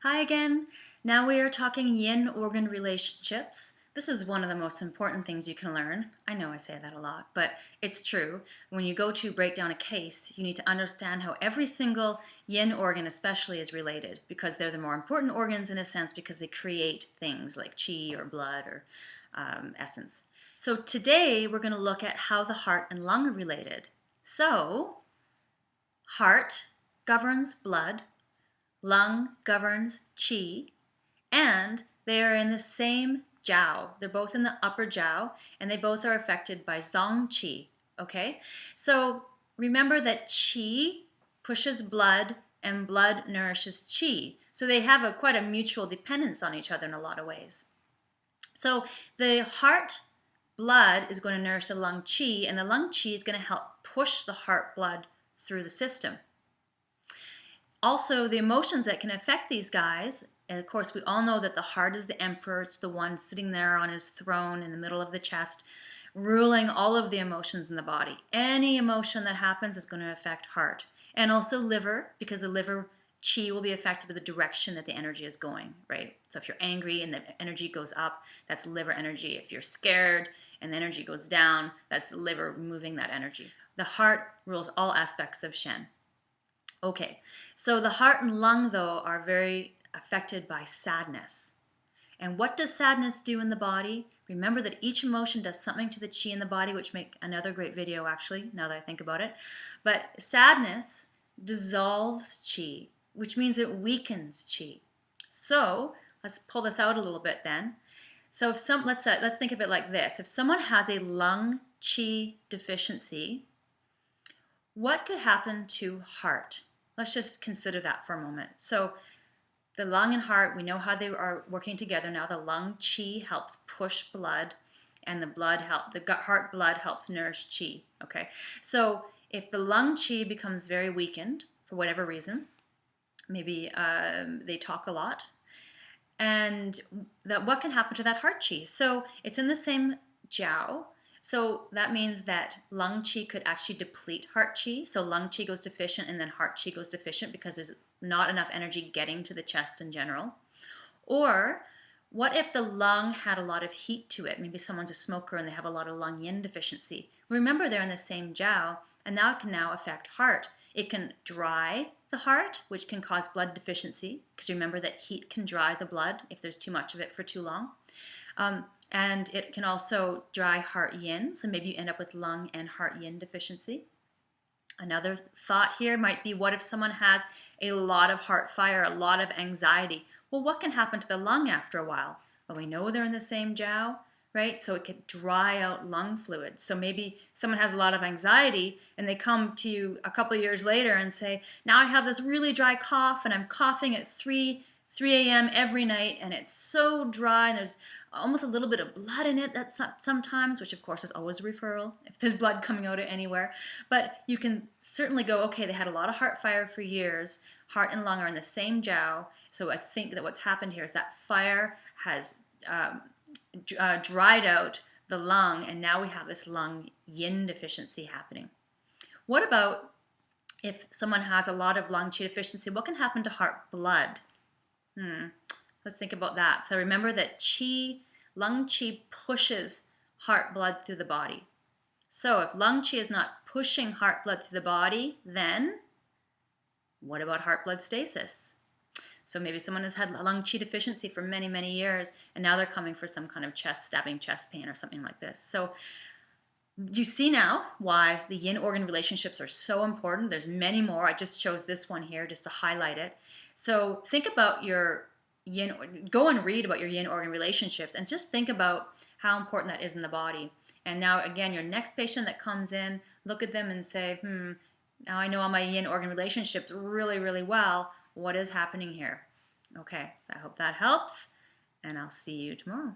Hi again. Now we are talking yin-organ relationships. This is one of the most important things you can learn. I know I say that a lot, but it's true. When you go to break down a case, you need to understand how every single yin organ especially is related, because they're the more important organs in a sense because they create things like qi or blood or essence. So today we're going to look at how the heart and lung are related. So, heart governs blood, lung governs qi, and they are in the same jiao. They're both in the upper jiao, and they both are affected by zong qi. Okay? So remember that qi pushes blood, and blood nourishes qi. So they have quite a mutual dependence on each other in a lot of ways. So the heart blood is going to nourish the lung qi, and the lung qi is going to help push the heart blood through the system. Also, the emotions that can affect these guys, and of course we all know that the heart is the emperor. It's the one sitting there on his throne in the middle of the chest, ruling all of the emotions in the body. Any emotion that happens is going to affect heart. And also liver, because the liver qi will be affected to the direction that the energy is going, right? So if you're angry and the energy goes up, that's liver energy. If you're scared and the energy goes down, that's the liver moving that energy. The heart rules all aspects of Shen. Okay, so the heart and lung, though, are very affected by sadness. And what does sadness do in the body? Remember that each emotion does something to the qi in the body, which make another great video, actually, now that I think about it. But sadness dissolves qi, which means it weakens qi. So let's pull this out a little bit then. So if let's think of it like this. If someone has a lung qi deficiency, what could happen to heart? Let's just consider that for a moment. So the lung and heart, we know how they are working together now. The lung qi helps push blood, and the heart blood helps nourish qi. Okay, so if the lung qi becomes very weakened for whatever reason, maybe they talk a lot, and what can happen to that heart qi? So it's in the same jiao. So that means that lung qi could actually deplete heart qi. So lung qi goes deficient and then heart qi goes deficient because there's not enough energy getting to the chest in general. Or what if the lung had a lot of heat to it? Maybe someone's a smoker and they have a lot of lung yin deficiency. Remember, they're in the same jiao, and now it can now affect heart. It can dry the heart, which can cause blood deficiency, because remember that heat can dry the blood if there's too much of it for too long. And it can also dry heart yin, so maybe you end up with lung and heart yin deficiency. Another thought here might be, what if someone has a lot of heart fire, a lot of anxiety? Well, what can happen to the lung after a while? Well, we know they're in the same jiao, right? So it could dry out lung fluid. So maybe someone has a lot of anxiety and they come to you a couple of years later and say, now I have this really dry cough and I'm coughing at 3 a.m. every night and it's so dry and there's almost a little bit of blood in it sometimes, which of course is always a referral if there's blood coming out of anywhere. But you can certainly go, okay, they had a lot of heart fire for years. Heart and lung are in the same jiao. So I think that what's happened here is that fire has dried out the lung, and now we have this lung yin deficiency happening. What about if someone has a lot of lung qi deficiency? What can happen to heart blood? Let's think about that. So remember that lung qi pushes heart blood through the body. So if lung qi is not pushing heart blood through the body, then what about heart blood stasis? So maybe someone has had lung qi deficiency for many, many years, and now they're coming for some kind of stabbing chest pain or something like this. So you see now why the yin organ relationships are so important. There's many more. I just chose this one here just to highlight it. So think about your go and read about your yin organ relationships and just think about how important that is in the body. And now again, your next patient that comes in, look at them and say, now I know all my yin organ relationships really, really well. What is happening here? Okay, I hope that helps, and I'll see you tomorrow.